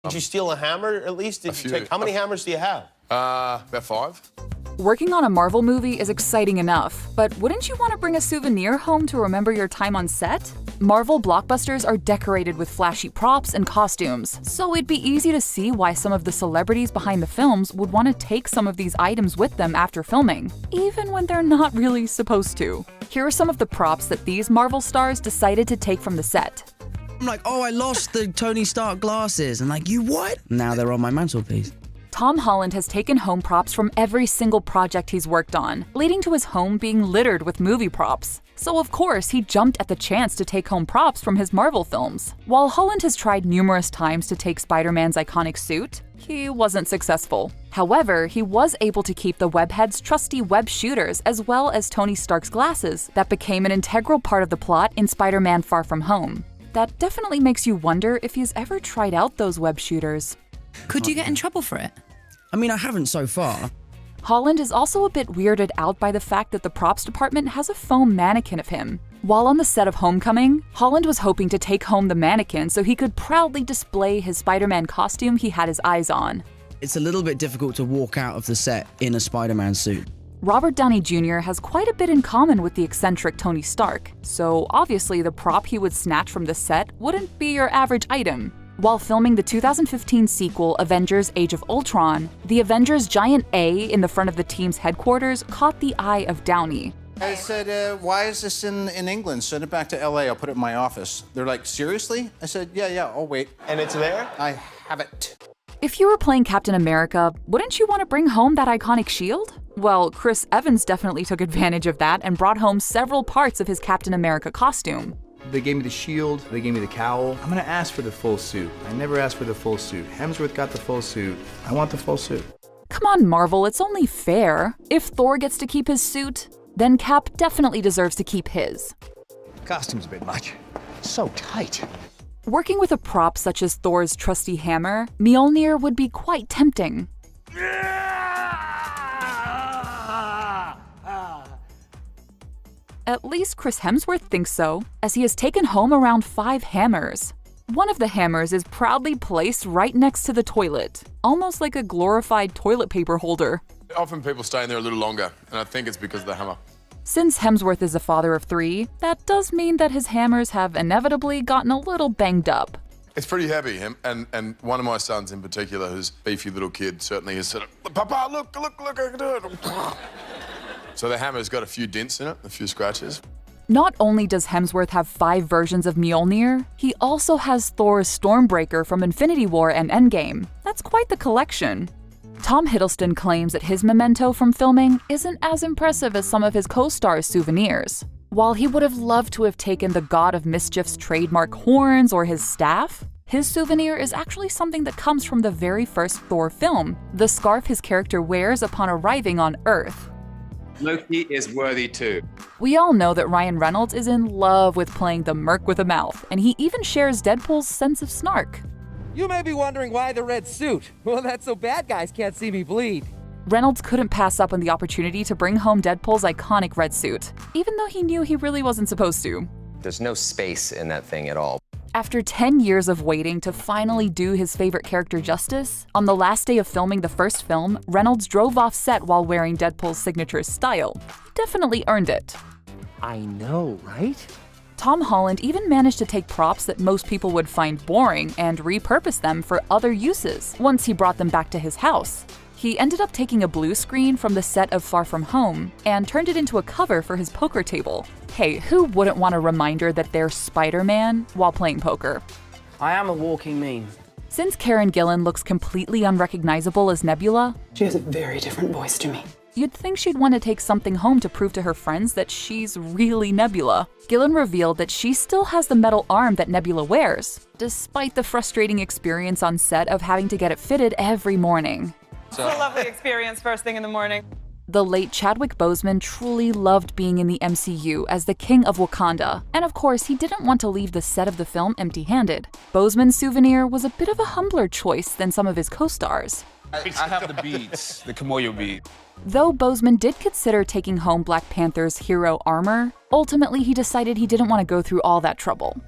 Did you steal a hammer at least? Did you take? How many hammers do you have? About 5. Working on a Marvel movie is exciting enough, but wouldn't you want to bring a souvenir home to remember your time on set? Marvel blockbusters are decorated with flashy props and costumes, so it'd be easy to see why some of the celebrities behind the films would want to take some of these items with them after filming, even when they're not really supposed to. Here are some of the props that these Marvel stars decided to take from the set. I'm like, oh, I lost the Tony Stark glasses. And like, you what? Now they're on my mantelpiece. Tom Holland has taken home props from every single project he's worked on, leading to his home being littered with movie props. So of course, he jumped at the chance to take home props from his Marvel films. While Holland has tried numerous times to take Spider-Man's iconic suit, he wasn't successful. However, he was able to keep the webhead's trusty web shooters as well as Tony Stark's glasses that became an integral part of the plot in Spider-Man Far From Home. That definitely makes you wonder if he's ever tried out those web shooters. Could you get in trouble for it? I mean, I haven't so far. Holland is also a bit weirded out by the fact that the props department has a foam mannequin of him. While on the set of Homecoming, Holland was hoping to take home the mannequin so he could proudly display his Spider-Man costume he had his eyes on. It's a little bit difficult to walk out of the set in a Spider-Man suit. Robert Downey Jr. has quite a bit in common with the eccentric Tony Stark, so obviously the prop he would snatch from the set wouldn't be your average item. While filming the 2015 sequel Avengers Age of Ultron, the Avengers' giant A in the front of the team's headquarters caught the eye of Downey. I said, why is this in England? Send it back to LA, I'll put it in my office. They're like, seriously? I said, yeah, I'll wait. And it's there? I have it. If you were playing Captain America, wouldn't you want to bring home that iconic shield? Well, Chris Evans definitely took advantage of that and brought home several parts of his Captain America costume. They gave me the shield, they gave me the cowl. I'm gonna ask for the full suit. I never asked for the full suit. Hemsworth got the full suit. I want the full suit. Come on, Marvel, it's only fair. If Thor gets to keep his suit, then Cap definitely deserves to keep his. Costume's a bit much. So tight. Working with a prop such as Thor's trusty hammer, Mjolnir would be quite tempting. At least Chris Hemsworth thinks so, as he has taken home around 5 hammers. One of the hammers is proudly placed right next to the toilet, almost like a glorified toilet paper holder. Often people stay in there a little longer, and I think it's because of the hammer. Since Hemsworth is a father of 3, that does mean that his hammers have inevitably gotten a little banged up. It's pretty heavy, and one of my sons in particular, who's a beefy little kid, certainly has said, Papa, look, I can do it. So the hammer's got a few dents in it, a few scratches. Not only does Hemsworth have 5 versions of Mjolnir, he also has Thor's Stormbreaker from Infinity War and Endgame. That's quite the collection. Tom Hiddleston claims that his memento from filming isn't as impressive as some of his co-stars' souvenirs. While he would have loved to have taken the God of Mischief's trademark horns or his staff, his souvenir is actually something that comes from the very first Thor film, the scarf his character wears upon arriving on Earth. Loki is worthy too. We all know that Ryan Reynolds is in love with playing the merc with a mouth, and he even shares Deadpool's sense of snark. You may be wondering why the red suit. Well, that's so bad guys can't see me bleed. Reynolds couldn't pass up on the opportunity to bring home Deadpool's iconic red suit, even though he knew he really wasn't supposed to. There's no space in that thing at all. After 10 years of waiting to finally do his favorite character justice, on the last day of filming the first film, Reynolds drove off set while wearing Deadpool's signature style. Definitely earned it. I know, right? Tom Holland even managed to take props that most people would find boring and repurpose them for other uses once he brought them back to his house. He ended up taking a blue screen from the set of Far From Home and turned it into a cover for his poker table. Hey, who wouldn't want a reminder that they're Spider-Man while playing poker? I am a walking meme. Since Karen Gillan looks completely unrecognizable as Nebula, she has a very different voice to me. You'd think she'd want to take something home to prove to her friends that she's really Nebula. Gillan revealed that she still has the metal arm that Nebula wears, despite the frustrating experience on set of having to get it fitted every morning. It's a lovely experience first thing in the morning. The late Chadwick Boseman truly loved being in the MCU as the King of Wakanda, and of course he didn't want to leave the set of the film empty-handed. Boseman's souvenir was a bit of a humbler choice than some of his co-stars. I have the beads, the Kimoyo bead. Though Boseman did consider taking home Black Panther's hero armor, ultimately he decided he didn't want to go through all that trouble.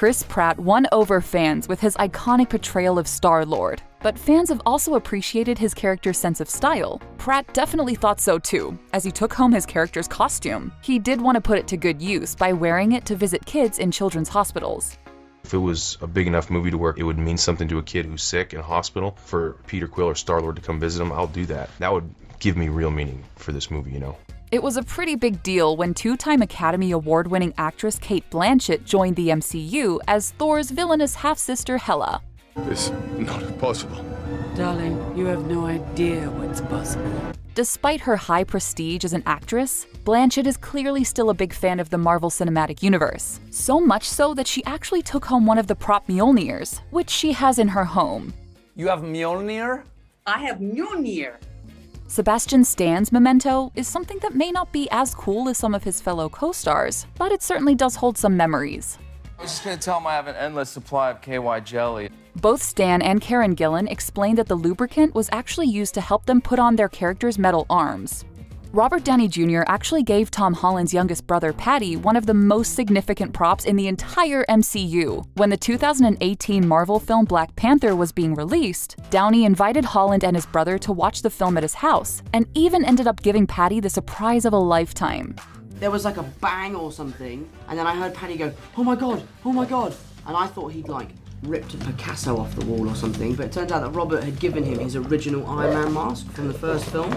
Chris Pratt won over fans with his iconic portrayal of Star-Lord, but fans have also appreciated his character's sense of style. Pratt definitely thought so too, as he took home his character's costume. He did want to put it to good use by wearing it to visit kids in children's hospitals. If it was a big enough movie to work, it would mean something to a kid who's sick in a hospital. For Peter Quill or Star-Lord to come visit him, I'll do that. That would give me real meaning for this movie, you know. It was a pretty big deal when two-time Academy Award-winning actress Cate Blanchett joined the MCU as Thor's villainous half-sister Hela. It's not possible. Darling, you have no idea what's possible. Despite her high prestige as an actress, Blanchett is clearly still a big fan of the Marvel Cinematic Universe. So much so that she actually took home one of the prop Mjolnirs, which she has in her home. You have Mjolnir? I have Mjolnir. Sebastian Stan's memento is something that may not be as cool as some of his fellow co-stars, but it certainly does hold some memories. I'm just gonna tell him I have an endless supply of KY jelly. Both Stan and Karen Gillan explained that the lubricant was actually used to help them put on their characters' metal arms. Robert Downey Jr. actually gave Tom Holland's youngest brother, Patty, one of the most significant props in the entire MCU. When the 2018 Marvel film Black Panther was being released, Downey invited Holland and his brother to watch the film at his house, and even ended up giving Patty the surprise of a lifetime. There was like a bang or something, and then I heard Patty go, "Oh my god, oh my god," and I thought he'd like ripped a Picasso off the wall or something, but it turns out that Robert had given him his original Iron Man mask from the first film.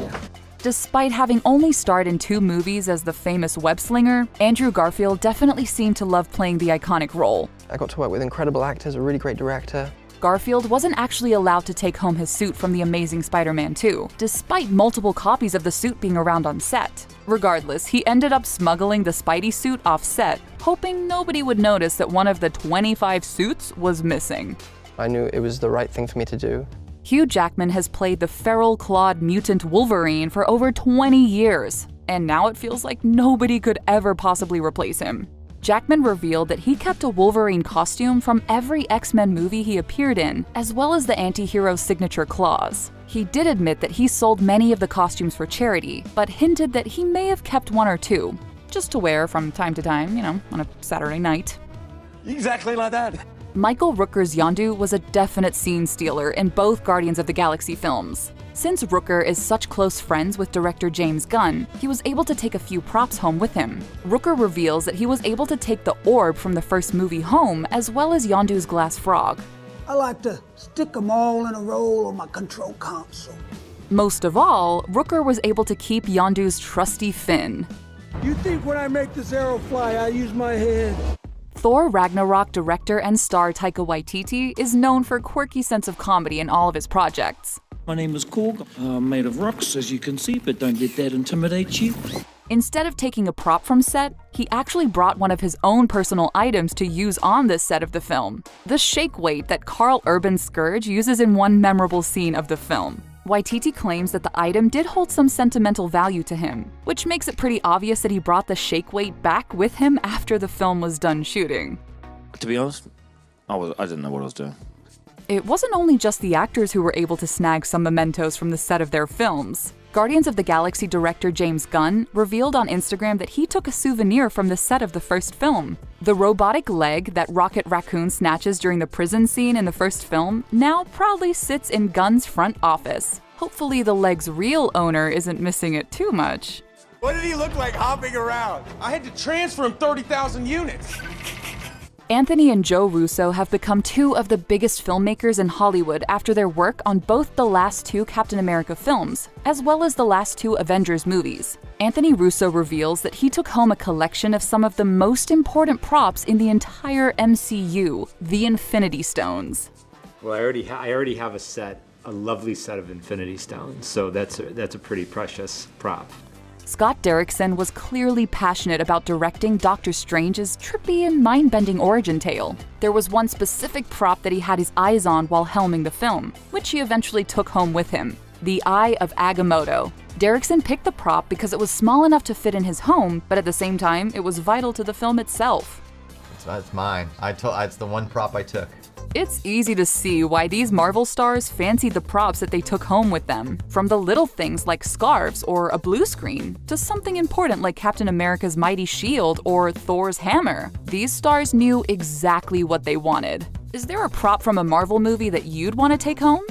Despite having only starred in 2 movies as the famous web-slinger, Andrew Garfield definitely seemed to love playing the iconic role. I got to work with incredible actors, a really great director. Garfield wasn't actually allowed to take home his suit from The Amazing Spider-Man 2, despite multiple copies of the suit being around on set. Regardless, he ended up smuggling the Spidey suit off set, hoping nobody would notice that one of the 25 suits was missing. I knew it was the right thing for me to do. Hugh Jackman has played the feral-clawed mutant Wolverine for over 20 years, and now it feels like nobody could ever possibly replace him. Jackman revealed that he kept a Wolverine costume from every X-Men movie he appeared in, as well as the anti-hero's signature claws. He did admit that he sold many of the costumes for charity, but hinted that he may have kept 1 or 2, just to wear from time to time, you know, on a Saturday night. Exactly like that. Michael Rooker's Yondu was a definite scene stealer in both Guardians of the Galaxy films. Since Rooker is such close friends with director James Gunn, he was able to take a few props home with him. Rooker reveals that he was able to take the orb from the first movie home, as well as Yondu's glass frog. I like to stick them all in a row on my control console. Most of all, Rooker was able to keep Yondu's trusty fin. You think when I make this arrow fly, I use my head? Thor Ragnarok director and star Taika Waititi is known for a quirky sense of comedy in all of his projects. My name is Korg. I'm made of rocks, as you can see, but don't let that intimidate you. Instead of taking a prop from set, he actually brought one of his own personal items to use on this set of the film, the shake weight that Karl Urban's Scourge uses in one memorable scene of the film. Waititi claims that the item did hold some sentimental value to him, which makes it pretty obvious that he brought the shake weight back with him after the film was done shooting. To be honest, I didn't know what I was doing. It wasn't only just the actors who were able to snag some mementos from the set of their films. Guardians of the Galaxy director James Gunn revealed on Instagram that he took a souvenir from the set of the first film. The robotic leg that Rocket Raccoon snatches during the prison scene in the first film now proudly sits in Gunn's front office. Hopefully the leg's real owner isn't missing it too much. What did he look like hopping around? I had to transfer him 30,000 units. Anthony and Joe Russo have become 2 of the biggest filmmakers in Hollywood after their work on both the last 2 Captain America films, as well as the last 2 Avengers movies. Anthony Russo reveals that he took home a collection of some of the most important props in the entire MCU, the Infinity Stones. Well, I already have a lovely set of Infinity Stones, so that's a pretty precious prop. Scott Derrickson was clearly passionate about directing Doctor Strange's trippy and mind-bending origin tale. There was one specific prop that he had his eyes on while helming the film, which he eventually took home with him, the Eye of Agamotto. Derrickson picked the prop because it was small enough to fit in his home, but at the same time, it was vital to the film itself. It's mine. It's the one prop I took. It's easy to see why these Marvel stars fancied the props that they took home with them. From the little things like scarves or a blue screen, to something important like Captain America's mighty shield or Thor's hammer. These stars knew exactly what they wanted. Is there a prop from a Marvel movie that you'd want to take home?